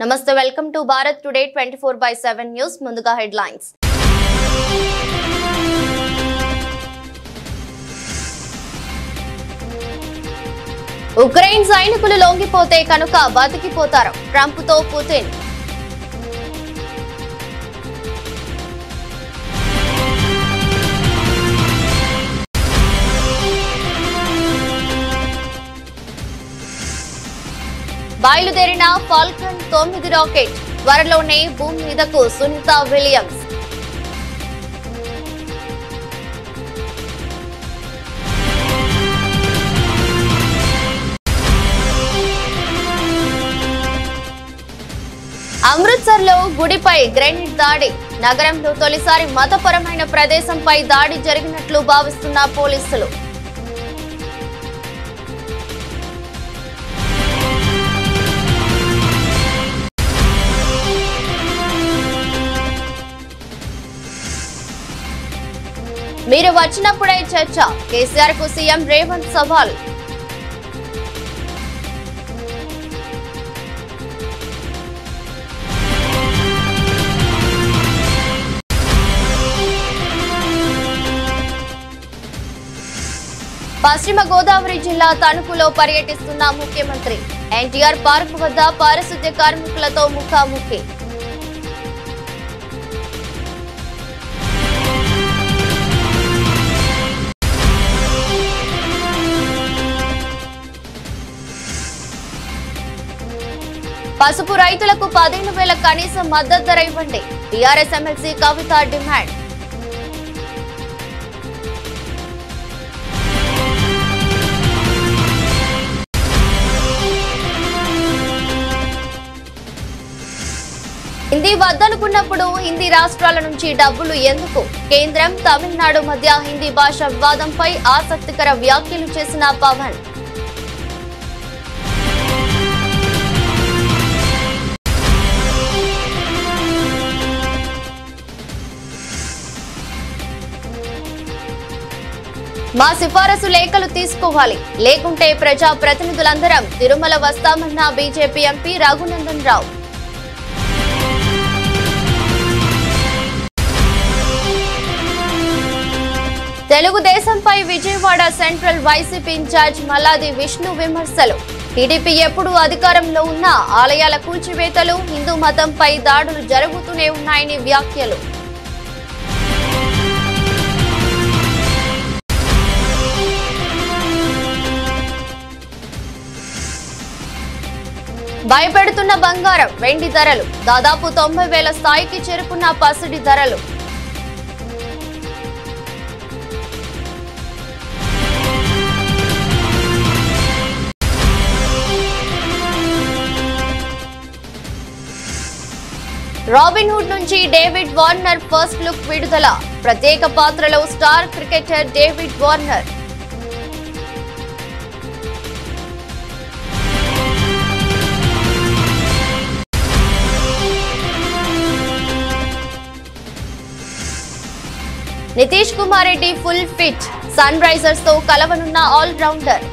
నమస్తే welcome to Bharat today 24/7 news ముందుగా headlines Ukraine సైనికులు లొంగిపోతే కనుక బతికిపోతారు ట్రంప్ తో పుతిన్ బయలుదేరిన ఫాల్కన్ 9 రాకెట్ త్వరలోనే భూమి మీదకు సునీత విలియమ్స్ అమృత్సర్ లో గుడిపై గ్రెనేడ్ దాడి నగరంలో తొలిసారి మతపరమైన ప్రదేశంపై దాడి జరిగినట్లు భావిస్తున్న పోలీసులు మీరు వచ్చినప్పుడే చర్చ కేసీఆర్ కు సీఎం రేవంత్ సవాల్ పశ్చిమ గోదావరి జిల్లా తణుకులో పర్యటిస్తున్న ముఖ్యమంత్రి ఎన్టీఆర్ పార్క్ వద్ద పారిశుద్ధ్య కార్మికులతో ముఖాముఖి పసుపు రైతులకు 15,000 కనీస మద్దతు ధర ఇవ్వండి టీఆర్ఎస్ ఎమ్మెల్సీ కవిత డిమాండ్ హిందీ వద్దనుకున్నప్పుడు హిందీ రాష్ట్రాల నుంచి డబ్బులు ఎందుకు కేంద్రం తమిళనాడు మధ్య హిందీ భాష వివాదంపై ఆసక్తికర వ్యాఖ్యలు చేసిన పవన్ మా సిఫారసు లేఖలు తీసుకోవాలి లేకుంటే ప్రజా ప్రతినిధులందరం తిరుమల వస్తామన్న బీజేపీ ఎంపీ రఘునందన్ రావు తెలుగుదేశంపై Vijayawada central YCP incharge Malladi Vishnu విమర్శలు టీడీపీ ఎప్పుడు అధికారంలో ఉన్నా ఆలయాల కూల్చివేతలు హిందూ మతంపై దాడులు జరుగుతూనే ఉన్నాయని వ్యాఖ్యలు భయపెడుతున్న బంగారం వెండి ధరలు దాదాపు 90,000 స్థాయికి చేరుకున్న పసిడి ధరలు రాబిన్హుడ్ నుంచి డేవిడ్ వార్నర్ ఫస్ట్ లుక్ విడుదల ప్రత్యేక పాత్రలో star cricketer David Warner Nitish Kumar Reddy full fit Sunrisers తో కలవనున్న ఆల్ రౌండర్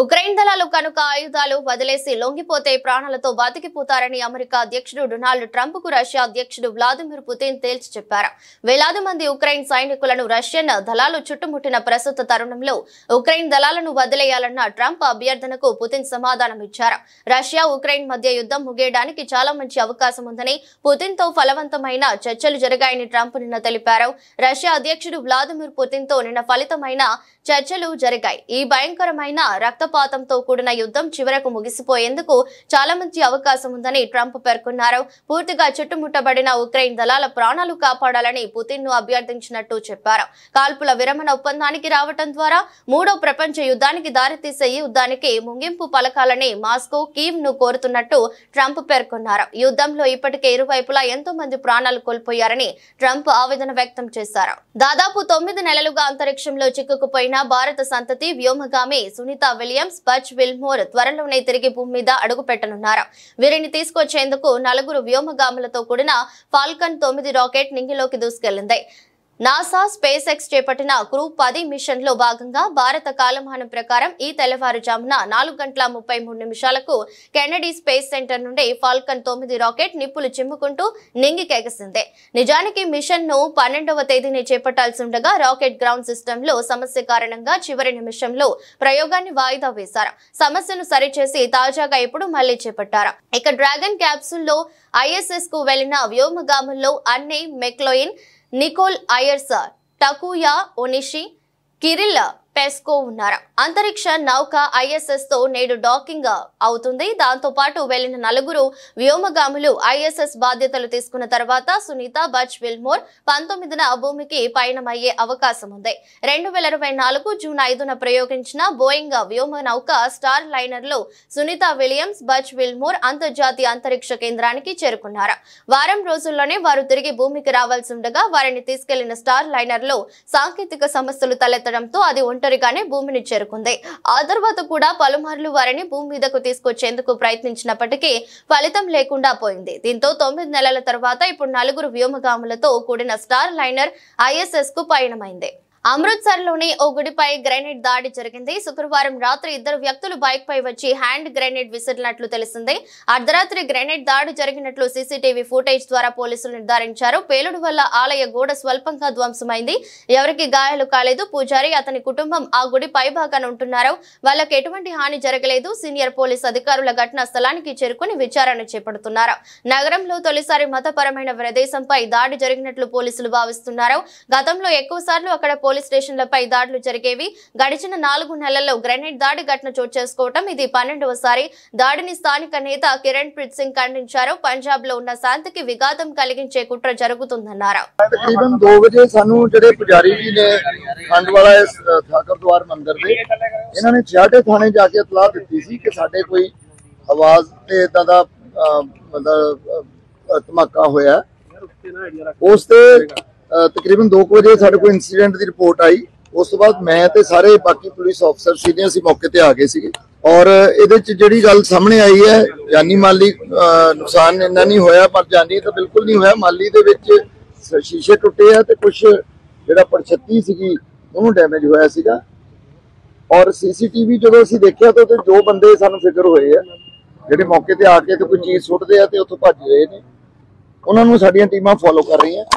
ఉక్రెయిన్ దళాలు కనుక ఆయుధాలు వదిలేసి లొంగిపోతే ప్రాణాలతో బతికిపోతారని అమెరికా అధ్యక్షుడు డొనాల్డ్ ట్రంప్ కు రష్యా అధ్యక్షుడు వ్లాదిమిర్ పుతిన్ తేల్చి చెప్పారు. వేలాది మంది ఉక్రెయిన్ సైనికులను రష్యన్ దళాలు చుట్టుముట్టిన ప్రస్తుత తరుణంలో ఉక్రెయిన్ దళాలను వదిలేయాలన్న ట్రంప్ అభ్యర్థనకు పుతిన్ సమాధానం ఇచ్చారు. రష్యా ఉక్రెయిన్ మధ్య యుద్ధం ముగియడానికి చాలా మంచి అవకాశం ఉందని పుతిన్ తో ఫలవంతమైన చర్చలు జరిగాయని ట్రంప్ నిన్న తెలిపారు. రష్యా అధ్యక్షుడు వ్లాదిమిర్ పుతిన్ తో నిన్న ఫలితమైన చర్చలు జరిగాయి. ఈ భయంకరమైన రక్తపాతంతో కూడిన యుద్ధం చివరకు ముగిసిపోయేందుకు చాలా మంచి అవకాశం ఉందని ట్రంప్ పేర్కొన్నారు. పూర్తిగా చుట్టుముట్టబడిన ఉక్రెయిన్ దళాల ప్రాణాలు కాపాడాలని పుతిన్ ను అభ్యర్థించినట్టు చెప్పారు. కాల్పుల విరమణ ఒప్పందానికి రావటం ద్వారా మూడో ప్రపంచ యుద్ధానికి దారితీసే ఈ యుద్ధానికి ముగింపు పలకాలని మాస్కో కీవ్ ను కోరుతున్నట్టు ట్రంప్ పేర్కొన్నారు. యుద్ధంలో ఇప్పటికే ఇరువైపులా ఎంతో మంది ప్రాణాలు కోల్పోయారని ట్రంప్ ఆవేదన వ్యక్తం చేశారు. దాదాపు 9 నెలలుగా అంతరిక్షంలో చిక్కుకుపోయిన భారత సంతతి వ్యోమగామి సునీత విలియమ్స్ బచ్ విల్మోర్ త్వరలోనే తిరిగి భూమి మీద అడుగు పెట్టనున్నారు. వీరిని తీసుకొచ్చేందుకు 4 వ్యోమగాములతో కూడిన ఫాల్కన్ 9 రాకెట్ నింగిలోకి దూసుకెళ్లింది. నాసా స్పేస్ ఎక్స్ చేపట్టిన క్రూ 10 మిషన్ లో భాగంగా భారత కాలమానం ప్రకారం ఈ తెల్లవారుజామున 4:33 కెనడీ స్పేస్ సెంటర్ నుండి ఫాల్కన్ 9 రాకెట్ నిప్పులు చిమ్ముకుంటూ నింగికెగసింది. నిజానికి మిషన్ ను 12వ తేదీని చేపట్టాల్సి ఉండగా రాకెట్ గ్రౌండ్ సిస్టమ్ లో సమస్య కారణంగా చివరి నిమిషంలో ప్రయోగాన్ని వాయిదా వేశారు. సమస్యను సరిచేసి తాజాగా ఇప్పుడు మళ్లీ చేపట్టారు. ఇక డ్రాగన్ క్యాప్సూల్ లో ISS కు వెళ్లిన వ్యోమగాముల్లో Anne McClain, Nicole Ayers, Takuya Onishi, Kirill Peskov ఉన్నారు. అంతరిక్ష నౌక ISS తో నేడు డాకింగ్ అవుతుంది. దాంతో పాటు వెళ్లిన 4 వ్యోమగాములు ISS బాధ్యతలు తీసుకున్న తర్వాత సునీత బచ్ విల్మోర్ 19న భూమికి పయనమయ్యే అవకాశం ఉంది. 2024 జూన్ 5న ప్రయోగించిన బోయింగ్ వ్యోమ నౌక స్టార్ లైనర్ లో సునీత విలియమ్స్, బచ్ విల్మోర్ అంతర్జాతీయ అంతరిక్ష కేంద్రానికి చేరుకున్నారు. వారం రోజుల్లోనే వారు తిరిగి భూమికి రావాల్సి ఉండగా వారిని తీసుకెళ్లిన స్టార్ లైనర్ లో సాంకేతిక సమస్యలు తలెత్తడంతో అది ఒంటరిగానే భూమిని చేరుకుంది. ఆ తర్వాత కూడా పలుమార్లు వారిని భూమి మీదకు తీసుకొచ్చేందుకు ప్రయత్నించినప్పటికీ ఫలితం లేకుండా పోయింది. దీంతో 9 నెలల తర్వాత ఇప్పుడు 4 వ్యోమగాములతో కూడిన స్టార్ లైనర్ ISS కు పయనమైంది. అమృత్సర్ లోని ఓ గుడిపై గ్రెనేడ్ దాడి జరిగింది. శుక్రవారం రాత్రి 2 వ్యక్తులు బైక్ పై వచ్చి హ్యాండ్ గ్రెనేడ్ విసిరినట్లు తెలిసింది. అర్ధరాత్రి గ్రెనేడ్ దాడి జరిగినట్లు CCTV ఫుటేజ్ ద్వారా పోలీసులు నిర్ధారించారు. పేలుడు వల్ల ఆలయ గోడ స్వల్పంగా ధ్వంసమైంది. ఎవరికి గాయాలు కాలేదు. పూజారి, అతని కుటుంబం ఆ గుడి పైభాగాన ఉంటున్నారు. వాళ్లకు ఎటువంటి హాని జరగలేదు. సీనియర్ పోలీస్ అధికారుల ఘటనా స్థలానికి చేరుకుని విచారణ చేపడుతున్నారు. నగరంలో తొలిసారి మతపరమైన ప్రదేశంపై దాడి జరిగినట్లు పోలీసులు భావిస్తున్నారు. గతంలో ఎక్కువసార్లు అక్కడ పోలీస్ స్టేషన్లపై దాడులు జరిగేవి. గడిచిన 4 నెలల్లో గ్రెనేడ్ దాడి ఘటన చోటు చేసుకోవటం ఇది 12వసారి. దాడిని స్థానిక నేత కిరణ్ ప్రీత్ సింగ్ ఖండించారు. పంజాబ్ లో ఉన్న శాంతికి విఘాతం కలిగించే కుట్ర జరుగుతుందన్నారు. तकरीबन 2 बजे सानू जेडे पुजारी जी ने खंड वाला ठाकर द्वार मंदिर दे इन्होंने छियाटे थाने जाके इतलाह दी सी कि साडे कोई आवाज ते इदां दा मतलब धमाका होया। उस ते तकरीबन 2 बजे साडे कोई इंसीडेंट की रिपोर्ट आई। उस तो बाद मैं ते सारे बाकी पुलिस ऑफिसर सीधे असीं मौके ते आ गए सीगे और इहदे च जिहड़ी गल सामने आई है जानी माली नुकसान इन्ना नहीं होया, पर जानी तो बिल्कुल नहीं होया। माली दे विच शीशे टुटे है ते कुछ जिहड़ा परछत्ती सीगी ओनू डैमेज होया सीगा और CCTV जदों असीं देखिया तो 2 बंदे सानू फिकर होए है जिहड़े मौके ते आके ते कोई चीज़ सुट्टदे आ ते उत्थों भज रहे ने। उन्हां नूं साडीआं टीमां फॉलो कर रही हैं।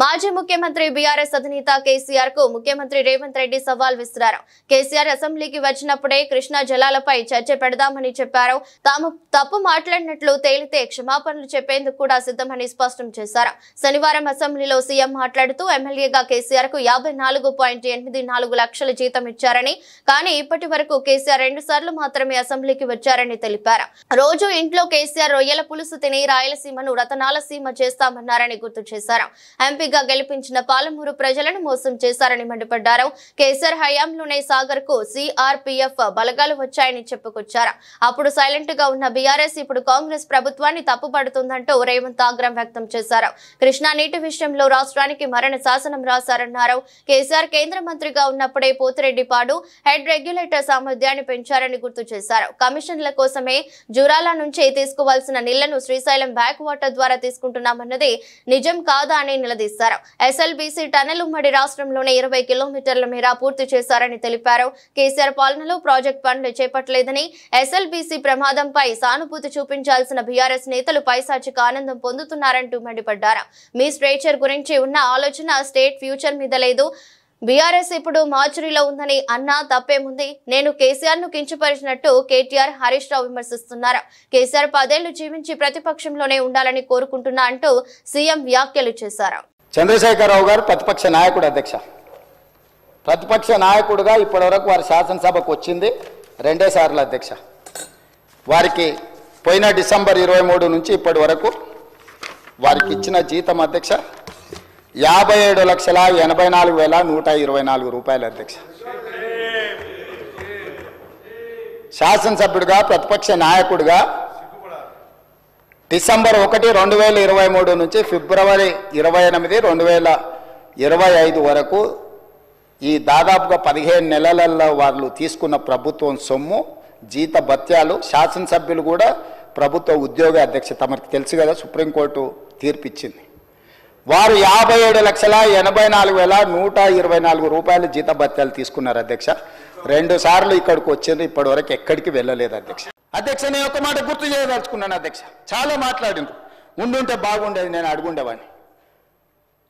మాజీ ముఖ్యమంత్రి బీఆర్ఎస్ అధినేత కేసీఆర్ కు ముఖ్యమంత్రి రేవంత్ రెడ్డి సవాల్ విసిరారు. కేసీఆర్ అసెంబ్లీకి వచ్చినప్పుడే కృష్ణా జలాలపై చర్చ పెడదామని చెప్పారు. తాము తప్పు మాట్లాడినట్లు తేలితే క్షమాపణలు చెప్పేందుకు కూడా సిద్ధమని స్పష్టం చేశారు. శనివారం అసెంబ్లీలో సీఎం మాట్లాడుతూ ఎమ్మెల్యేగా కేసీఆర్ కు 54.84 లక్షల జీతం ఇచ్చారని, కానీ ఇప్పటి వరకు కేసీఆర్ 2 సార్లు మాత్రమే అసెంబ్లీకి వచ్చారని తెలిపారు. రోజు ఇంట్లో కేసీఆర్ రొయ్యల పులుసు తిని రాయలసీమను రతనాల సీమ చేస్తామన్నారని గుర్తు చేశారు. ఎంపీగా గెలిపించిన పాలమూరు ప్రజలను మోసం చేశారని మండిపడ్డారు. కేసీఆర్ హయాంలోనే సాగర్ కు CRPF బలగాలు వచ్చాయని చెప్పుకొచ్చారు. అప్పుడు సైలెంట్ గా ఉన్న బీఆర్ఎస్ ఇప్పుడు కాంగ్రెస్ ప్రభుత్వాన్ని తప్పుపడుతుందంటూ రేవంత్ ఆగ్రహం వ్యక్తం చేశారు. కృష్ణా నీటి విషయంలో రాష్ట్రానికి మరణ శాసనం రాశారన్నారు. కేసీఆర్ కేంద్ర మంత్రిగా ఉన్నప్పుడే పోతిరెడ్డిపాడు హెడ్ రెగ్యులేటర్ సామర్థ్యాన్ని పెంచారని గుర్తు చేశారు. కమిషన్ల కోసమే జూరాల నుంచి తీసుకోవాల్సిన నీళ్లను శ్రీశైలం బ్యాక్ వాటర్ ద్వారా తీసుకుంటున్నామన్నది నిజం కాదా అని నిలదీశారు. SLBC టనెల్ ఉమ్మడి రాష్ట్రంలోనే 20 కిలోమీటర్ల మేర పూర్తి చేశారని తెలిపారు. కేసీఆర్ పాలనలో ప్రాజెక్ట్ పనులు చేపట్టలేదని, SLBC ప్రమాదంపై సానుభూతి చూపించాల్సిన బీఆర్ఎస్ నేతలు పైశాచిక ఆనందం పొందుతున్నారంటూ మండిపడ్డారు. మీ స్ట్రేచర్ గురించి ఉన్న ఆలోచన స్టేట్ ఫ్యూచర్ మీద లేదు. బీఆర్ఎస్ ఇప్పుడు మార్చురీలో ఉందని అన్నా తప్పేముంది? నేను కేసీఆర్ ను కించపరిచినట్టు కేటీఆర్, హరీష్ రావు విమర్శిస్తున్నారు. కేసీఆర్ 10 ఏళ్లు జీవించి ప్రతిపక్షంలోనే ఉండాలని కోరుకుంటున్నా అంటూ సీఎం వ్యాఖ్యలు చేశారు. చంద్రశేఖరరావు గారు ప్రతిపక్ష నాయకుడు, అధ్యక్ష ప్రతిపక్ష నాయకుడుగా ఇప్పటివరకు వారి శాసనసభకు వచ్చింది 2 సార్లు అధ్యక్ష. వారికి పోయిన డిసెంబర్ 23 నుంచి ఇప్పటి వరకు వారికి ఇచ్చిన జీతం అధ్యక్ష 57,84,124 రూపాయలు అధ్యక్ష. శాసనసభ్యుడిగా ప్రతిపక్ష నాయకుడిగా డిసెంబర్ 1, 2023 నుంచి ఫిబ్రవరి 28, 2025 వరకు ఈ దాదాపుగా 15 నెలలలో వాళ్ళు తీసుకున్న ప్రభుత్వం సొమ్ము, జీత భత్యాలు, శాసనసభ్యులు కూడా ప్రభుత్వ ఉద్యోగ అధ్యక్ష తమకు తెలుసు కదా, సుప్రీంకోర్టు తీర్పిచ్చింది. వారు 57,84,124 రూపాయలు జీతభత్యాలు తీసుకున్నారు అధ్యక్ష. 2 సార్లు ఇక్కడికి వచ్చింది, ఇప్పటి వరకు ఎక్కడికి వెళ్ళలేదు అధ్యక్ష. అధ్యక్ష, నేను ఒక మాట గుర్తు చేయదలుచుకున్నాను అధ్యక్ష. చాలా మాట్లాడిండ్రు, ఉండుంటే బాగుండేది, నేను అడుగుండేవాడిని.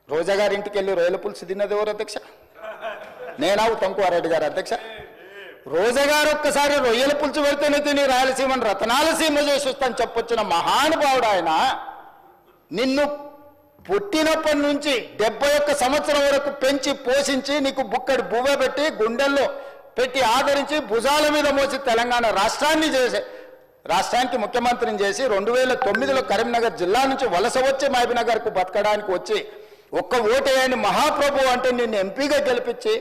రోజా గారి ఇంటికి వెళ్ళి రొయ్యల పులుసు తిన్నది ఎవరు అధ్యక్ష? నేనా ఉత్తమ్ కుమార్ రెడ్డి గారు అధ్యక్ష? రోజా గారు ఒక్కసారి రొయ్యల పులుసు పెడితేనే తిని రాయలసీమను రతనాల సీమ చేసి వస్తాను చెప్పొచ్చిన మహానుభావుడు ఆయన. నిన్ను పుట్టినప్పటి నుంచి 71 సంవత్సరం వరకు పెంచి పోషించి నీకు బుక్కడి బువ్వ పెట్టి గుండెల్లో పెట్టి ఆదరించి భుజాల మీద మోసి తెలంగాణ రాష్ట్రానికి ముఖ్యమంత్రిని చేసి 2009లో కరీంనగర్ జిల్లా నుంచి వలస వచ్చి మహబూబ్నగర్కు బతకడానికి వచ్చి ఒక్క ఓటేయని మహాప్రభు అంటే నిన్ను ఎంపీగా గెలిపించి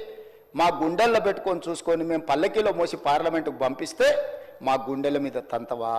మా గుండెల్లో పెట్టుకొని చూసుకొని మేము పల్లకీలో మోసి పార్లమెంటుకు పంపిస్తే మా గుండెల మీద తంతవా?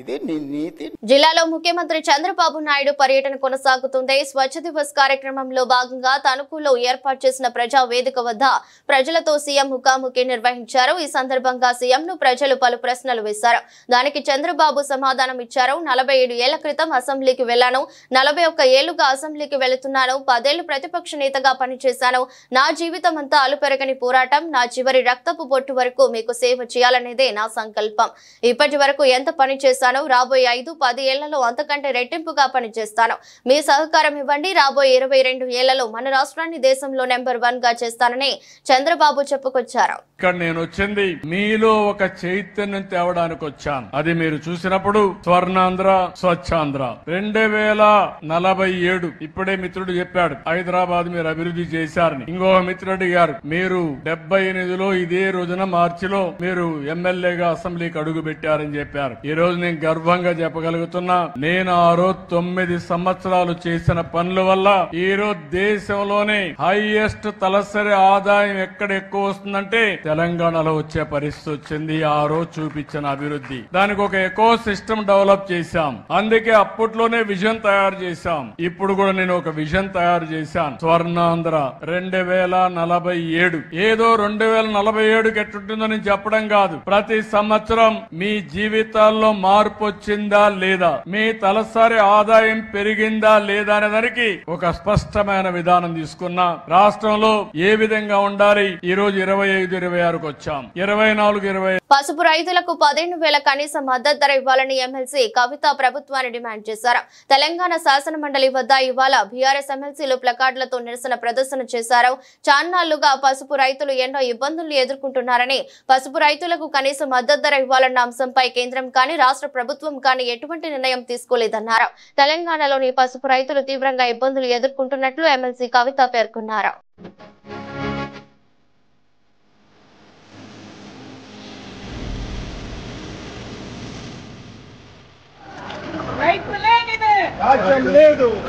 ఇది నీ నీతి. జిల్లాలో ముఖ్యమంత్రి చంద్రబాబు నాయుడు పర్యటన కొనసాగుతుంది. స్వచ్ఛ దివస్ కార్యక్రమంలో భాగంగా తణుకులో ఏర్పాటు చేసిన ప్రజా వేదిక వద్ద ప్రజలతో సీఎం ముఖాముఖి నిర్వహించారు. ఈ సందర్భంగా సీఎంను ప్రజలు పలు ప్రశ్నలు వేశారు. దానికి చంద్రబాబు సమాధానం ఇచ్చారు. 47 ఏళ్ల క్రితం అసెంబ్లీకి వెళ్లాను, 41 ఏళ్లుగా అసెంబ్లీకి వెళుతున్నాను, 10 ఏళ్లు ప్రతిపక్ష నేతగా పనిచేశాను. నా జీవితం అంతా అలుపెరగని పోరాటం, నా చివరి రక్తపు బొట్టు వరకు మీకు సేవ చేయాలనేదే నా సంకల్పం. ఇప్పటి వరకు ఎంత పని చేశాను, రాబోయే 5-10 ఏళ్లలో అంతకంటే రెట్టింపుగా పనిచేస్తాను. మీ సహకారం ఇవ్వండి. రాబోయే 22 ఏళ్లలో మన రాష్ట్రాన్ని దేశంలో నెంబర్ 1 గా చేస్తానని చంద్రబాబు చెప్పుకొచ్చారు. ఇక్కడ నేను వచ్చింది మీలో ఒక చైతన్యం తేవడానికి వచ్చాను. అది మీరు చూసినప్పుడు స్వర్ణాంధ్ర, స్వచ్ఛాంధ్ర 2047 ఇప్పుడే మిత్రుడు చెప్పాడు హైదరాబాద్ మీరు అభివృద్ధి చేశారని. ఇంకొక మిత్రుడు గారు మీరు 78లో ఇదే రోజున మార్చిలో మీరు ఎమ్మెల్యేగా అసెంబ్లీకి అడుగు పెట్టారని చెప్పారు. ఈ రోజు నేను గర్వంగా చెప్పగలుగుతున్నా, నేను ఆ రోజు 9 సంవత్సరాలు చేసిన పనుల వల్ల ఈ రోజు దేశంలోనే హైయెస్ట్ తలసరి ఆదాయం ఎక్కడ ఎక్కువ వస్తుందంటే తెలంగాణలో వచ్చే పరిస్థితి వచ్చింది. ఆ రోజు చూపించిన అభివృద్ధి, దానికి ఒక ఎకో సిస్టమ్ డెవలప్ చేశాం. అందుకే అప్పట్లోనే విజన్ తయారు చేశాం. ఇప్పుడు కూడా నేను ఒక విజన్ తయారు చేశాను, స్వర్ణాంధ్ర 2047. ఏదో 2047కి ఎట్టుంటుందో నేను చెప్పడం కాదు. ప్రతి సంవత్సరం మీ జీవితాల్లో మార్పు వచ్చిందా లేదా, మీ తలసరి ఆదాయం పెరిగిందా లేదా అనే దానికి ఒక స్పష్టమైన విధానం తీసుకున్నా. రాష్ట్రంలో ఏ విధంగా ఉండాలి, ఈ రోజు 25-26కు వచ్చాం. 24-25 పసుపు రైతులకు 15,000 కనీస మద్దతు ధర ఇవ్వాలని ఎమ్మెల్సీ కవిత ప్రభుత్వాన్ని డిమాండ్ చేశారు. తెలంగాణ శాసన మండలి వద్ద ఇవాళ బీఆర్ఎస్ ఎమ్మెల్సీలు ప్లకార్డులతో నిరసన ప్రదర్శన చేశారు. చాన్నాళ్లుగా పసుపు రైతులు ఎన్నో ఇబ్బందులు ఎదుర్కొంటున్నారని, పసుపు రైతులకు కనీస మద్దతు ధర ఇవ్వాలన్న అంశంపై కేంద్రం కానీ రాష్ట్ర ప్రభుత్వం కానీ ఎటువంటి నిర్ణయం తీసుకోలేదన్నారు. తెలంగాణలోని పసుపు రైతులు తీవ్రంగా ఇబ్బందులు ఎదుర్కొంటున్నట్లు ఎమ్మెల్సీ కవిత పేర్కొన్నారు.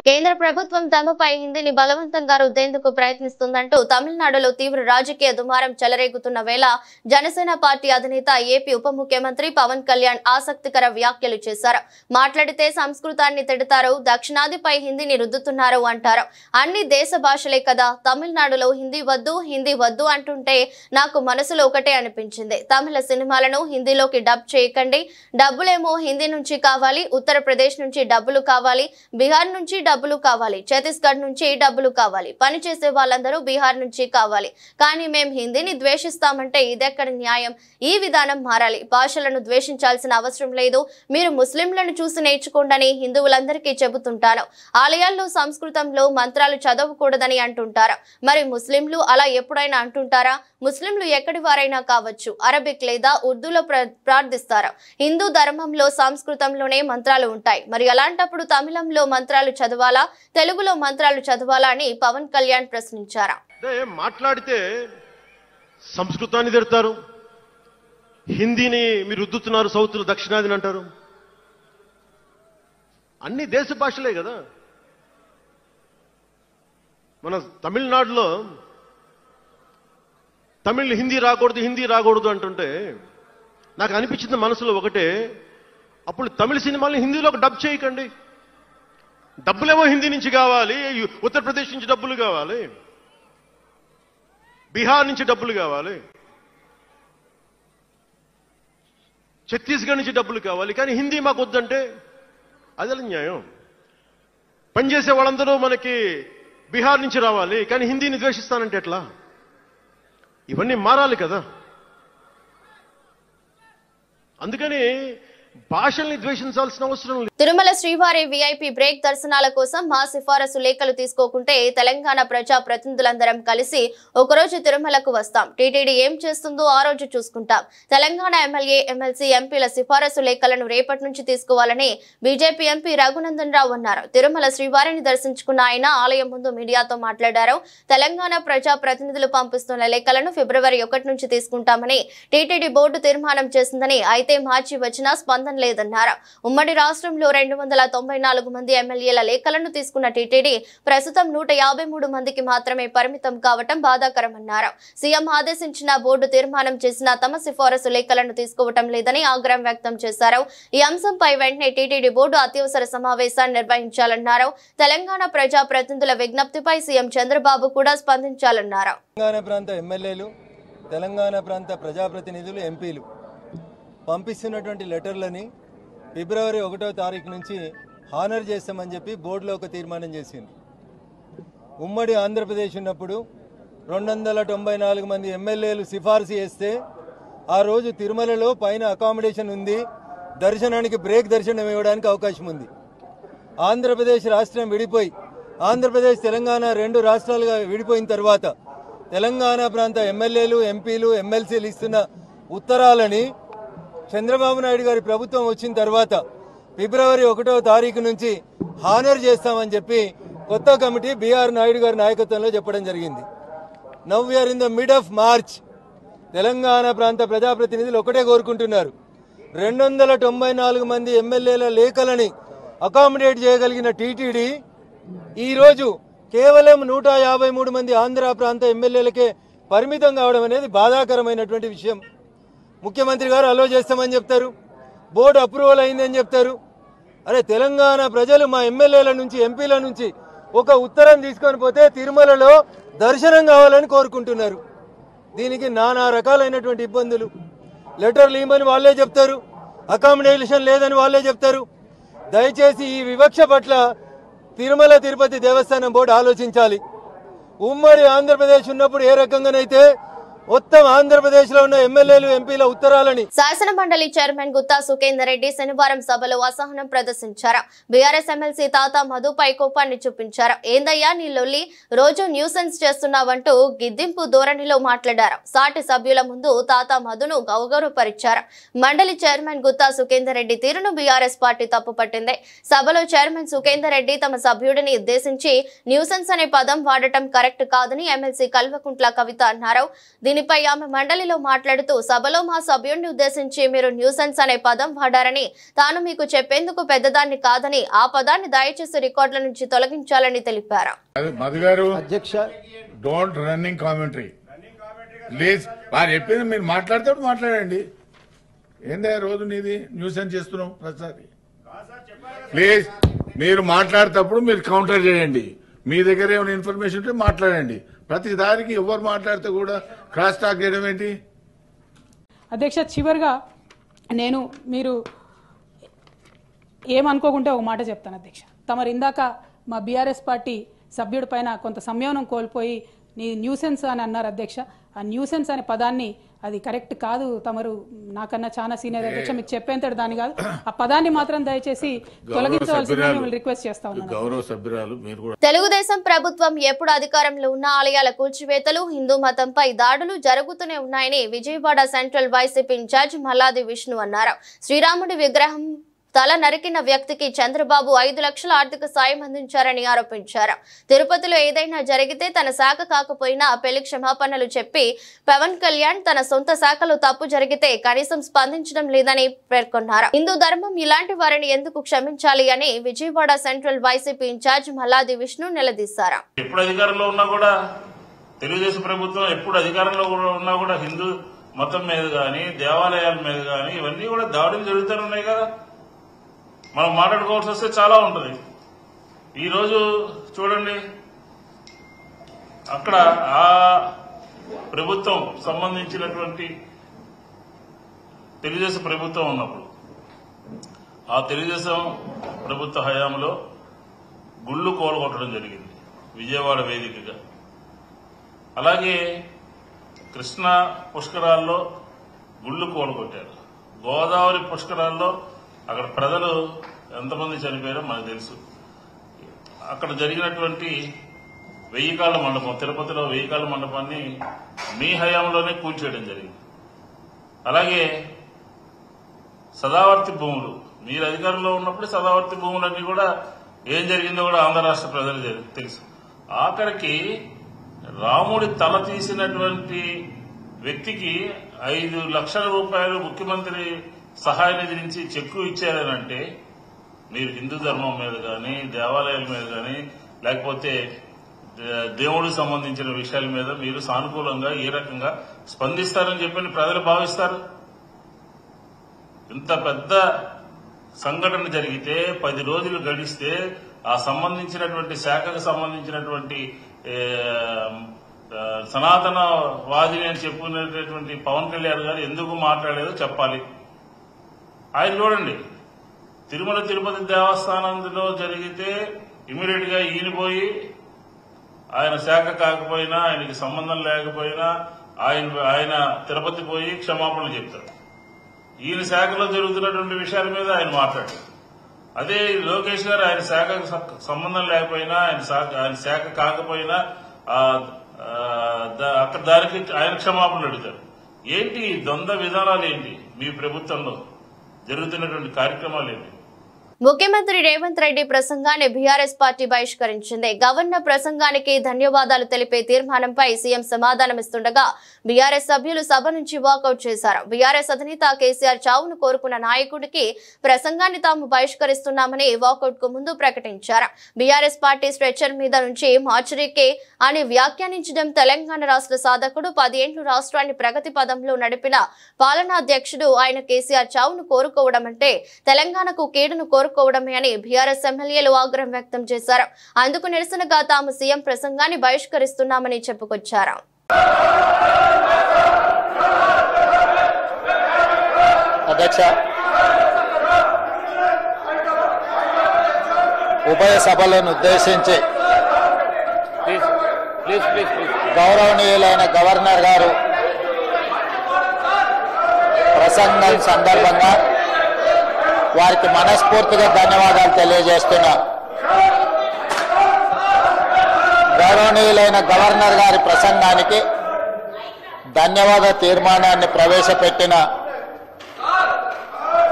కేంద్ర ప్రభుత్వం తమపై హిందీని బలవంతంగా రుద్దేందుకు ప్రయత్నిస్తుందంటూ తమిళనాడులో తీవ్ర రాజకీయ దుమారం చెలరేగుతున్న వేళ జనసేన పార్టీ అధినేత ఏపీ ఉప ముఖ్యమంత్రి పవన్ కళ్యాణ్ ఆసక్తికర వ్యాఖ్యలు చేశారు. మాట్లాడితే సంస్కృతాన్ని తిడతారు, దక్షిణాదిపై హిందీని రుద్దుతున్నారు అంటారు. అన్ని దేశ భాషలే కదా, తమిళనాడులో హిందీ వద్దు అంటుంటే నాకు మనసులో ఒకటే అనిపించింది. తమిళ సినిమాలను హిందీలోకి డబ్ చేయకండి. డబ్బులేమో హిందీ నుంచి కావాలి, ఉత్తరప్రదేశ్ నుంచి డబ్బులు కావాలి, బీహార్ నుంచి డబ్బులు కావాలి, ఛత్తీస్గఢ్ నుంచి డబ్బులు కావాలి, పని చేసే వాళ్ళందరూ బీహార్ నుంచి కావాలి. కానీ మేం హిందీని ద్వేషిస్తామంటే ఇదెక్కడ న్యాయం? ఈ విధానం మారాలి. భాషలను ద్వేషించాల్సిన అవసరం లేదు. మీరు ముస్లింలను చూసి నేర్చుకోండి హిందువులందరికీ చెబుతుంటాను. ఆలయాల్లో సంస్కృతంలో మంత్రాలు చదవకూడదని అంటుంటారు. మరి ముస్లింలు అలా ఎప్పుడైనా అంటుంటారా? ముస్లింలు ఎక్కడి వారైనా కావచ్చు, అరబిక్ లేదా ఉర్దూలో ప్రార్థిస్తారు. హిందూ ధర్మంలో సంస్కృతంలోనే మంత్రాలు ఉంటాయి. మరి అలాంటప్పుడు తమిళంలో మంత్రాలు చదవాలా, తెలుగులో మంత్రాలు చదవాలా అని పవన్ కళ్యాణ్ ప్రశ్నించారు. మాట్లాడితే సంస్కృతాన్ని తిడతారు, హిందీని మీరు రుద్దుతున్నారు, సౌత్ దక్షిణాదిని అంటారు. అన్ని దేశ భాషలే కదా. మన తమిళనాడులో తమిళ్ హిందీ రాకూడదు అంటుంటే నాకు అనిపించింది మనసులో ఒకటే, అప్పుడు తమిళ సినిమాల్ని హిందీలోకి డబ్ చేయకండి. డబ్బులేమో హిందీ నుంచి కావాలి, ఉత్తరప్రదేశ్ నుంచి డబ్బులు కావాలి, బీహార్ నుంచి డబ్బులు కావాలి, ఛత్తీస్గఢ్ నుంచి డబ్బులు కావాలి, కానీ హిందీ మాకు వద్దంటే అది న్యాయం. పనిచేసే వాళ్ళందరూ మనకి బీహార్ నుంచి రావాలి, కానీ హిందీని ద్వేషిస్తానంటే ఎట్లా? ఇవన్నీ మారాలి కదా. అందుకని భాషల్ని ద్వేషించాల్సిన అవసరం లేదు. తిరుమల శ్రీవారి వీఐపీ బ్రేక్ దర్శనాల కోసం మా సిఫారసు లేఖలు తీసుకోకుంటే తెలంగాణ ప్రజా ప్రతినిధులందరం కలిసి ఒకరోజు తిరుమలకు వస్తాం. టీటీడీ ఏం చేస్తుందో ఆ రోజు చూసుకుంటాం. తెలంగాణ ఎమ్మెల్యే, ఎమ్మెల్సీ, ఎంపీల సిఫారసు లేఖలను రేపటి నుంచి తీసుకోవాలని బీజేపీ ఎంపీ రఘునందన్ రావు అన్నారు. తిరుమల శ్రీవారిని దర్శించుకున్న ఆయన ఆలయం ముందు మీడియాతో మాట్లాడారు. తెలంగాణ ప్రజా ప్రతినిధులు పంపిస్తున్న లేఖలను ఫిబ్రవరి 1 నుంచి తీసుకుంటామని టీటీడీ బోర్డు తీర్మానం చేసిందని, అయితే మార్చి వచ్చినా స్పందన లేదన్నారు. ఉమ్మడి రాష్ట్రంలో 294 మంది ఎమ్మెల్యేల లేఖలను తీసుకున్న టీటీడీ ప్రస్తుతం 153 మందికి మాత్రమే పరిమితం కావటం బాధాకరమన్నారు. సీఎం ఆదేశించిన బోర్డు తీర్మానం చేసిన తమ సిఫారసు లేఖలను తీసుకోవటం లేదని ఆగ్రహం వ్యక్తం చేశారు. ఈ అంశంపై వెంటనే టీటీడీ బోర్డు అత్యవసర సమావేశాన్ని నిర్వహించాలన్నారు. తెలంగాణ ప్రజా ప్రతినిధుల విజ్ఞప్తిపై సీఎం చంద్రబాబు కూడా స్పందించాలన్నారు. తెలంగాణ ప్రాంత ఎమ్మెల్యేలు, తెలంగాణ ప్రాంత ప్రజాప్రతినిధులు, ఎంపీలు పంపిస్తున్నటువంటి లెటర్లని ఫిబ్రవరి 1వ తారీఖు నుంచి హానర్ చేస్తామని చెప్పి బోర్డులో ఒక తీర్మానం చేసింది. ఉమ్మడి ఆంధ్రప్రదేశ్ ఉన్నప్పుడు 294 మంది ఎమ్మెల్యేలు సిఫార్సు చేస్తే ఆ రోజు తిరుమలలో పైన అకామిడేషన్ ఉంది, దర్శనానికి బ్రేక్ దర్శనం ఇవ్వడానికి అవకాశం ఉంది. ఆంధ్రప్రదేశ్ రాష్ట్రం విడిపోయి ఆంధ్రప్రదేశ్, తెలంగాణ 2 రాష్ట్రాలుగా విడిపోయిన తర్వాత తెలంగాణ ప్రాంత ఎమ్మెల్యేలు, ఎంపీలు, ఎమ్మెల్సీలు ఇస్తున్న ఉత్తరాలని చంద్రబాబు నాయుడు గారి ప్రభుత్వం వచ్చిన తర్వాత ఫిబ్రవరి 1వ తారీఖు నుంచి హానర్ చేస్తామని చెప్పి కొత్త కమిటీ బీఆర్ నాయుడు గారి నాయకత్వంలో చెప్పడం జరిగింది. Now we are in the mid of March. Telangana ప్రాంత ప్రజాప్రతినిధులు ఒకటే కోరుకుంటున్నారు, 294 మంది ఎమ్మెల్యేల లేఖలని అకామిడేట్ చేయగలిగిన టీటీడీ ఈరోజు కేవలం 153 మంది ఆంధ్ర ప్రాంత ఎమ్మెల్యేలకే పరిమితం కావడం అనేది బాధాకరమైనటువంటి విషయం. ముఖ్యమంత్రి గారు అలో చేస్తామని చెప్తారు, బోర్డు అప్రూవల్ అయిందని చెప్తారు. అరే, తెలంగాణ ప్రజలు మా ఎమ్మెల్యేల నుంచి, ఎంపీల నుంచి ఒక ఉత్తరం తీసుకొని పోతే తిరుమలలో దర్శనం కావాలని కోరుకుంటున్నారు. దీనికి నానా రకాలైనటువంటి ఇబ్బందులు. లెటర్లు ఇవ్వమని వాళ్ళే చెప్తారు, అకామిడేషన్ లేదని వాళ్ళే చెప్తారు. దయచేసి ఈ వివక్ష పట్ల తిరుమల తిరుపతి దేవస్థానం బోర్డు ఆలోచించాలి. ఉమ్మడి ఆంధ్రప్రదేశ్ ఉన్నప్పుడు ఏ రకంగానైతే మొత్తం ఆంధ్రప్రదేశ్ లో ఉన్న ఎమ్మెల్యేలు, ఎంపీల ఉత్తరాలని. శాసన మండలి చైర్మన్ గుత్తా సుఖేందర్ రెడ్డి శనివారం సభలో అసహనం ప్రదర్శించారు. బీఆర్ఎస్ ఎమ్మెల్సీ తాతా మధుపై కోపాన్ని చూపించారు. ఏందయ్యా నీ లొల్లి, రోజు న్యూసెన్స్ చేస్తున్నావంటూ గిద్దింపు ధోరణిలో మాట్లాడారు. సాటి సభ్యుల ముందు తాతా మధును గౌరవపరిచారు. మండలి చైర్మన్ గుత్తా సుఖేందర్ రెడ్డి తీరును బీఆర్ఎస్ పార్టీ తప్పుపట్టింది. సభలో చైర్మన్ సుఖేందర్ రెడ్డి తమ సభ్యుడిని ఉద్దేశించి న్యూసెన్స్ అనే పదం వాడటం కరెక్ట్ కాదని ఎమ్మెల్సీ కల్వకుంట్ల కవిత అన్నారు. దీనిపై ఆమె మండలిలో మాట్లాడుతూ సభలో మా సభ్యుడిని ఉద్దేశించి మీరు న్యూసెన్స్ అనే పదం వాడారని, తాను మీకు చెప్పేందుకు పెద్దదాన్ని కాదని, ఆ పదాన్ని దయచేసి రికార్డుల నుంచి తొలగించాలని తెలిపారు. అధ్యక్ష, డోంట్ రన్నింగ్ కామెంటరీ ప్లీజ్. వారు చెప్పింది మీరు మాట్లాడితే మాట్లాడండి. ఏందా రోజు నీది న్యూసెన్స్ చేస్తున్నాం ప్రతిసారి. ప్లీజ్ మీరు మాట్లాడేటప్పుడు మీరు కౌంటర్ చేయండి. మీ దగ్గర ఏమైనా ఇన్ఫర్మేషన్ ఉంటే మాట్లాడండి. ప్రతి దానికి ఎవరు మాట్లాడితే కూడా క్రాస్ టాక్ చేయడం ఏంటి? అధ్యక్ష, చివరిగా మీరు ఏమనుకోకుంటే ఒక మాట చెప్తాను అధ్యక్ష. తమరు ఇందాక మా బీఆర్ఎస్ పార్టీ సభ్యుడి పైన కొంత సంయమనం కోల్పోయి నీ న్యూసెన్స్ అని అన్నారు అధ్యక్ష. ఆ న్యూసెన్స్ అనే పదాన్ని అది కరెక్ట్ కాదు. తమరు నాకన్నా చాలా సీనియర్ అధ్యక్ష, మీకు చెప్పేంతటి దాని కాదు. ఆ పదాన్ని మాత్రం దయచేసి తొలగించవలసిందని రిక్వెస్ట్ చేస్తా ఉన్నాను. తెలుగుదేశం ప్రభుత్వం ఎప్పుడు అధికారంలో ఉన్న ఆలయాల కూల్చివేతలు, హిందూ మతంపై దాడులు జరుగుతూనే ఉన్నాయని Vijayawada central YCP incharge Malladi Vishnu అన్నారు. శ్రీరాముడి విగ్రహం తల నరికిన వ్యక్తికి చంద్రబాబు 5 లక్షల ఆర్థిక సాయం అందించారని ఆరోపించారు. తిరుపతిలో ఏదైనా జరిగితే తన శాఖ కాకపోయినా పెళ్లి క్షమాపణలు చెప్పి పవన్ కళ్యాణ్ తన సొంత శాఖలో తప్పు జరిగితే కనీసం స్పందించడం లేదని పేర్కొన్నారు. హిందూ ధర్మం ఇలాంటి వారిని ఎందుకు క్షమించాలి అని Vijayawada central YCP incharge Malladi Vishnu నిలదీశారు. ఎప్పుడు అధికారంలో ఉన్నా కూడా తెలుగుదేశం ప్రభుత్వం ఎప్పుడు అధికారంలో ఉన్నా కూడా హిందూ మతం మీద గాని, దేవాలయాల మీద గాని ఇవన్నీ కూడా దాడులు జరుగుతూనే ఉన్నాయి కదా. మనం మాట్లాడుకోవాల్సి వస్తే చాలా ఉంటుంది. ఈరోజు చూడండి, అక్కడ ఆ ప్రభుత్వం సంబంధించినటువంటి తెలుగుదేశం ప్రభుత్వం ఉన్నప్పుడు, ఆ తెలుగుదేశం ప్రభుత్వ హయాంలో గుళ్ళు కోలగొట్టడం జరిగింది విజయవాడ వేదికగా. అలాగే కృష్ణా పుష్కరాల్లో గుళ్ళు కోలగొట్టారు. గోదావరి పుష్కరాల్లో అక్కడ ప్రజలు ఎంతమంది చనిపోయారో మనకు తెలుసు. అక్కడ జరిగినటువంటి 1000 కాళ్ళ మండపం, తిరుపతిలో 1000 కాళ్ళ మండపాన్ని మీ హయాంలోనే కూల్చేయడం జరిగింది. అలాగే సదావర్తి భూములు, మీరు అధికారంలో ఉన్నప్పుడు సదావర్తి భూములన్నీ కూడా ఏం జరిగిందో కూడా ఆంధ్ర రాష్ట్ర ప్రజలు తెలుసు. ఆఖరికి రాముడి తల తీసినటువంటి వ్యక్తికి 5 లక్షల రూపాయలు ముఖ్యమంత్రి సహాయ నిధి నుంచి చెక్కు ఇచ్చారనంటే మీరు హిందూ ధర్మం మీద కానీ, దేవాలయాల మీద కానీ, లేకపోతే దేవుడికి సంబంధించిన విషయాల మీద మీరు సానుకూలంగా ఏ రకంగా స్పందిస్తారని చెప్పి ప్రజలు భావిస్తారు? ఇంత పెద్ద సంఘటన జరిగితే 10 రోజులు గడిస్తే ఆ సంబంధించినటువంటి శాఖకు సంబంధించినటువంటి సనాతన వాదిని అని చెప్పుకునేటటువంటి పవన్ కళ్యాణ్ గారు ఎందుకు మాట్లాడలేదో చెప్పాలి. ఆయన చూడండి, తిరుమల తిరుపతి దేవస్థానంలో జరిగితే ఇమీడియట్ గా ఈయన పోయి ఆయన శాఖ కాకపోయినా, ఆయనకి సంబంధం లేకపోయినా ఆయన తిరుపతి పోయి క్షమాపణలు చెప్తారు. ఈయన శాఖలో జరుగుతున్నటువంటి విషయాల మీద ఆయన మాట్లాడారు. అదే లోకేష్ గారు ఆయన శాఖకు సంబంధం లేకపోయినా, ఆయన శాఖ కాకపోయినా అక్కడ దానికి ఆయన క్షమాపణలు అడుగుతారు. ఏంటి ద్వంద్వ విధానాలు? ఏంటి మీ ప్రభుత్వంలో జరుగుతున్నటువంటి కార్యక్రమాలు ఏంటి? ముఖ్యమంత్రి రేవంత్ రెడ్డి ప్రసంగాన్ని బీఆర్ఎస్ పార్టీ బహిష్కరించింది. గవర్నర్ ప్రసంగానికి ధన్యవాదాలు తెలిపే తీర్మానంపై సీఎం సమాధానమిస్తుండగా బీఆర్ఎస్ సభ్యులు సభ నుంచి వాకౌట్ చేశారు. బీఆర్ఎస్ అధినేత కేసీఆర్ చావును కోరుకున్న నాయకుడికి ప్రసంగాన్ని తాము బహిష్కరిస్తున్నామని వాకౌట్ కు ముందు ప్రకటించారు. బీఆర్ఎస్ పార్టీ స్ట్రెచర్ మీద నుంచి మార్చురీకే అని వ్యాఖ్యానించడం తెలంగాణ రాష్ట్ర సాధకుడు, 10 ఏళ్లు రాష్ట్రాన్ని ప్రగతి పదంలో నడిపిన పాలనాధ్యక్షుడు ఆయన కేసీఆర్ చావును కోరుకోవడం అంటే తెలంగాణకు కీడును కోరుకోవడమే అని బీఆర్ఎస్ ఎమ్మెల్యేలు ఆగ్రహం వ్యక్తం చేశారు. అందుకు నిరసనగా తాము సీఎం ప్రసంగాన్ని బహిష్కరిస్తున్నామని చెప్పుకొచ్చారు. అధ్యక్ష, ఉభయ సభలను ఉద్దేశించి గౌరవనీయులైన గవర్నర్ గారు ప్రసంగం సందర్భంగా వారికి మనస్ఫూర్తిగా ధన్యవాదాలు తెలియజేస్తున్నా. గౌరవనీయులైన గవర్నర్ గారి ప్రసంగానికి ధన్యవాద తీర్మానాన్ని ప్రవేశపెట్టిన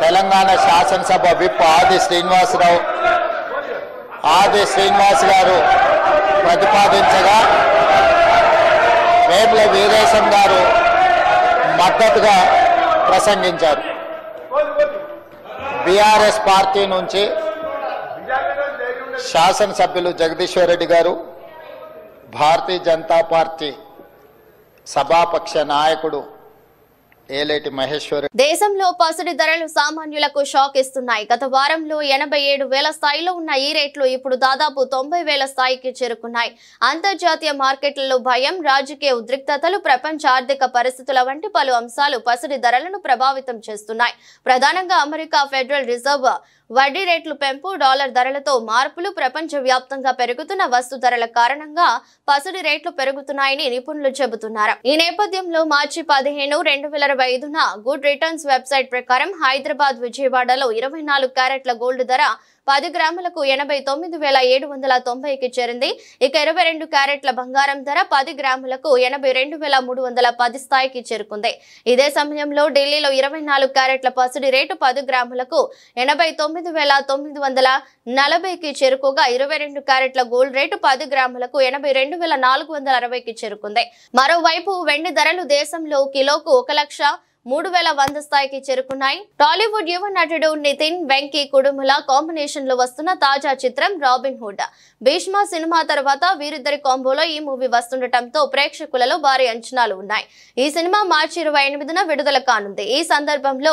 తెలంగాణ శాసనసభ విప్ ఆది శ్రీనివాస్ గారు ప్రతిపాదించగా వేముల వీరేశం గారు మద్దతుగా ప్రసంగించారు. బీఆర్ఎస్ పార్టీ నుంచి శాసనసభ్యులు జగదీశ్వర్ రెడ్డి గారు, భారతీయ జనతా పార్టీ సభాపక్ష నాయకుడు ఏలేటి మహేశ్వర్. దేశంలో పసిడి ధరలు సామాన్యులకు షాక్ ఇస్తున్నాయి. గత వారంలో 87,000 స్థాయిలో ఉన్న ఈ రేట్లు ఇప్పుడు దాదాపు 90,000 స్థాయికి చేరుకున్నాయి. అంతర్జాతీయ మార్కెట్లలో భయం, రాజకీయ ఉద్రిక్తతలు, ప్రపంచ ఆర్థిక పరిస్థితుల వంటి పలు అంశాలు పసిడి ధరలను ప్రభావితం చేస్తున్నాయి. ప్రధానంగా అమెరికా ఫెడరల్ రిజర్వ్ వడ్డీ రేట్లు పెంపు, డాలర్ ధరలతో మార్పులు, ప్రపంచ వ్యాప్తంగా పెరుగుతున్న వస్తు ధరల కారణంగా పసిడి రేట్లు పెరుగుతున్నాయని నిపుణులు చెబుతున్నారు. ఈ నేపథ్యంలో మార్చి 15, 2025న గుడ్ రిటర్న్స్ వెబ్సైట్ ప్రకారం హైదరాబాద్, విజయవాడలో 24 క్యారెట్ల గోల్డ్ ధర 10 గ్రాములకు 89,790కి చేరింది. ఇక 22 క్యారెట్ల బంగారం ధర 10 గ్రాములకు 82,310 స్థాయికి చేరుకుంది. ఇదే సమయంలో ఢిల్లీలో 24 క్యారెట్ల పసిడి రేటు 10 గ్రాములకు 89,940కి చేరుకోగా 22 క్యారెట్ల గోల్డ్ రేటు 10 గ్రాములకు 82,460కి చేరుకుంది. మరోవైపు వెండి ధరలు దేశంలో కిలోకు 1,03,100 స్థాయికి చేరుకున్నాయి. టాలీవుడ్ యువ నటుడు నితిన్ వెంకీ కుడుముల కాంబినేషన్ లో వస్తున్న తాజా చిత్రం రాబిన్ హుడ్. భీష్మ సినిమా తర్వాత వీరిద్దరి కాంబోలో ఈ మూవీ వస్తుండటంతో ప్రేక్షకులలో భారీ అంచనాలు ఉన్నాయి. ఈ సినిమా మార్చి 28న విడుదల కానుంది. ఈ సందర్భంలో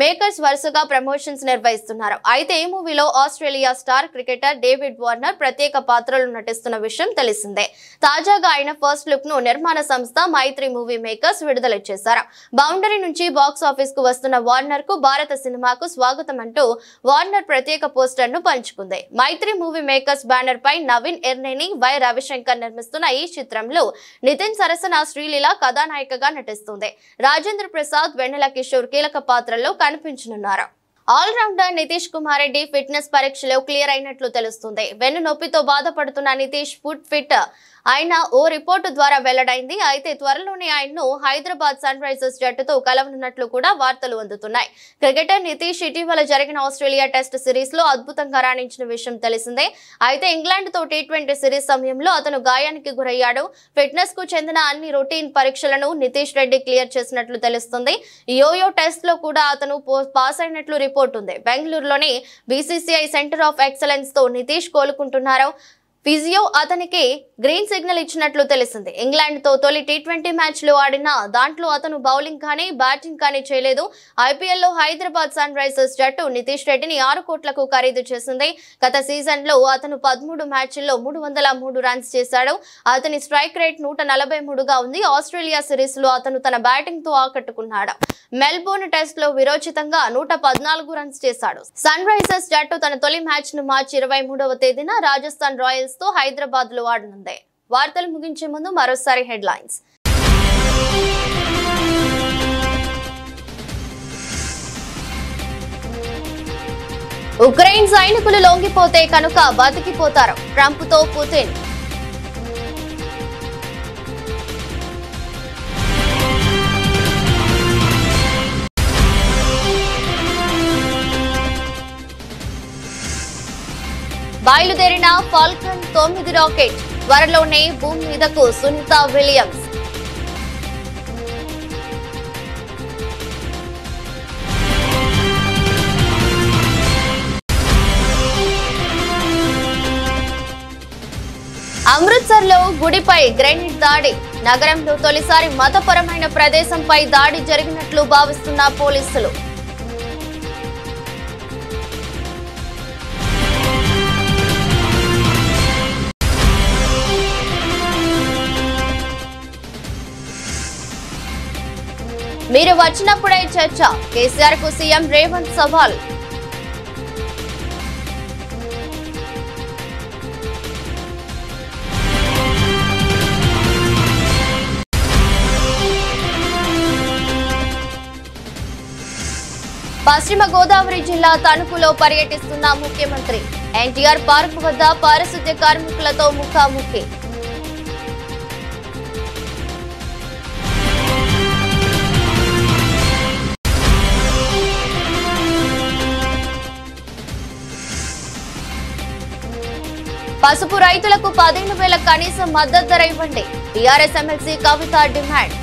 మేకర్స్ వరుసగా ప్రమోషన్స్ నిర్వహిస్తున్నారు. అయితే ఈ మూవీలో Australia star cricketer David Warner ప్రత్యేక పాత్రలు నటిస్తున్న విషయం తెలిసిందే. తాజాగా ఆయన ఫస్ట్ లుక్ ను నిర్మాణ సంస్థ మైత్రి మూవీ మేకర్స్ విడుదల చేశారు. బౌండరీ నుంచి బాక్స్ ఆఫీస్ కు వస్తున్న వార్నర్ కు భారత సినిమాకు స్వాగతం అంటూ వార్నర్ ప్రత్యేక పోస్టర్ ను పంచుకుంది. మైత్రి మూవీ మేకర్స్ బ్యానర్ పై నవీన్ ఎర్నేని, వై రవిశంకర్ నిర్మిస్తున్న ఈ చిత్రంలో నితిన్ సరసన శ్రీలీల కథానాయికగా నటిస్తుంది. రాజేంద్ర ప్రసాద్, వెన్నెల కిషోర్ కీలక పాత్రల్లో కనిపించనున్నారు. All rounder Nitish Kumar Reddy fitness పరీక్షలో క్లియర్ అయినట్లు తెలుస్తుంది. వెన్ను నొప్పితో బాధపడుతున్న నితీష్ ఫుట్ ఫిట్ ఆయన ఓ రిపోర్టు ద్వారా వెల్లడైంది. అయితే త్వరలోనే ఆయన్ను హైదరాబాద్ సన్ రైజర్స్ జట్టుతో కలవనున్నట్లు కూడా వార్తలు అందుతున్నాయి. క్రికెటర్ నితీష్ ఇటీవల జరిగిన ఆస్ట్రేలియా టెస్ట్ సిరీస్ లో అద్భుతంగా రాణించిన విషయం తెలిసిందే. అయితే ఇంగ్లాండ్ తో T20 సిరీస్ సమయంలో అతను గాయానికి గురయ్యాడు. ఫిట్నెస్ కు చెందిన అన్ని రొటీన్ పరీక్షలను నితీష్ రెడ్డి క్లియర్ చేసినట్లు తెలుస్తుంది. యోయో టెస్ట్ లో కూడా అతను పాస్ అయినట్లు రిపోర్ట్ ఉంది. బెంగళూరులోని BCCI సెంటర్ ఆఫ్ ఎక్సలెన్స్ తో నితీష్ కోలుకుంటున్నారు. ఫిజియో అతనికి గ్రీన్ సిగ్నల్ ఇచ్చినట్లు తెలిసింది. ఇంగ్లాండ్ తో తొలి T20 మ్యాచ్ లో ఆడిన దాంట్లో అతను బౌలింగ్ కానీ బ్యాటింగ్ కానీ చేయలేదు. IPL లో హైదరాబాద్ సన్ రైజర్స్ జట్టు నితీష్ రెడ్డిని 6 కోట్లకు ఖరీదు చేసింది. గత సీజన్ లో అతను 13 మ్యాచ్ల్లో 303 రన్స్ చేశాడు. అతని స్ట్రైక్ రేట్ 143గా ఉంది. ఆస్ట్రేలియా సిరీస్ లో అతను తన బ్యాటింగ్ తో ఆకట్టుకున్నాడు. మెల్బోర్న్ టెస్ట్ లో విరోచితంగా 114 రన్స్ చేశాడు. సన్ రైజర్స్ జట్టు తన తొలి మ్యాచ్ ను మార్చి 23వ తేదీన రాజస్థాన్ రాయల్స్ తో హైదరాబాద్ లో ఆడనుంది. వార్తలు ముగించే ముందు మరోసారి హెడ్లైన్స్. ఉక్రెయిన్ సైనికులు లొంగిపోతే కనుక బతికిపోతారు, ట్రంప్ తో పుతిన్. బయలుదేరిన ఫాల్కన్ 9 రాకెట్ త్వరలోనే భూమి మీదకు సునీత విలియమ్స్. అమృత్సర్ లో గుడిపై గ్రెనేడ్ దాడి. నగరంలో తొలిసారి మతపరమైన ప్రదేశంపై దాడి జరిగినట్లు భావిస్తున్న పోలీసులు. మీరు వచ్చినప్పుడే చర్చ, కేసీఆర్ కు సీఎం రేవంత్ సవాల్. పశ్చిమ గోదావరి జిల్లా తణుకులో పర్యటిస్తున్న ముఖ్యమంత్రి. ఎన్టీఆర్ పార్క్ వద్ద పారిశుద్ధ్య కార్మికులతో ముఖాముఖి. పసుపు రైతులకు 15,000 కనీస మద్దతు ధర ఇవ్వండి. టీఆర్ఎస్ ఎమ్మెల్సీ కవిత డిమాండ్.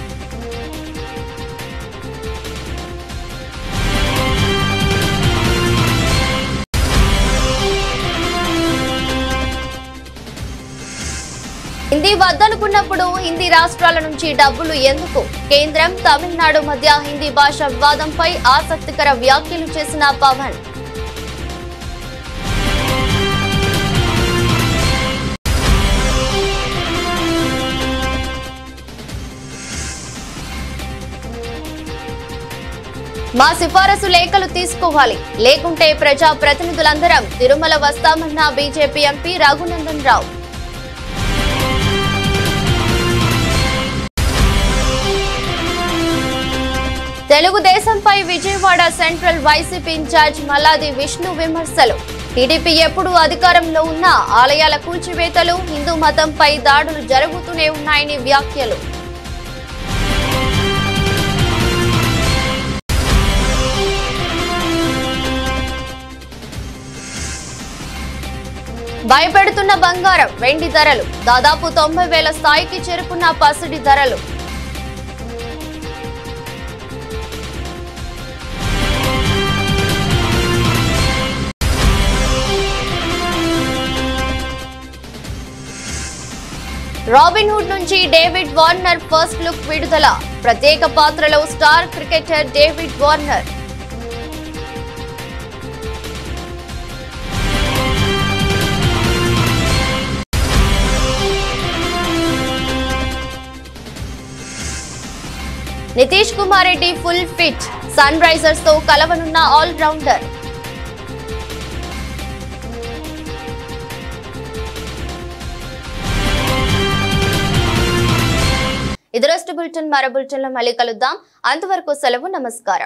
హిందీ వద్దనుకున్నప్పుడు హిందీ రాష్ట్రాల నుంచి డబ్బులు ఎందుకు? కేంద్రం, తమిళనాడు మధ్య హిందీ భాష వివాదంపై ఆసక్తికర వ్యాఖ్యలు చేసిన పవన్. మా సిఫారసు లేఖలు తీసుకోవాలి, లేకుంటే ప్రజా ప్రతినిధులందరం తిరుమల వస్తామన్న బీజేపీ ఎంపీ రఘునందన్ రావు. తెలుగుదేశంపై Vijayawada central YCP incharge Malladi Vishnu విమర్శలు. టీడీపీ ఎప్పుడు అధికారంలో ఉన్నా ఆలయాల కూల్చివేతలు, హిందూ మతంపై దాడులు జరుగుతూనే ఉన్నాయని వ్యాఖ్యలు. భయపెడుతున్న బంగారం, వెండి ధరలు. దాదాపు 90,000 స్థాయికి చేరుకున్న పసిడి ధరలు. రాబిన్ హుడ్ నుంచి డేవిడ్ వార్నర్ ఫస్ట్ లుక్ విడుదల. ప్రత్యేక పాత్రలో star cricketer David Warner. Nitish Kumar Reddy full fit, Sunrisers తో కలవనున్న ఆల్ రౌండర్. ఇది రోజు బులెటిన్. మరో బులెటిన్లో మళ్ళీ కలుద్దాం. అంతవరకు సెలవు. నమస్కారం.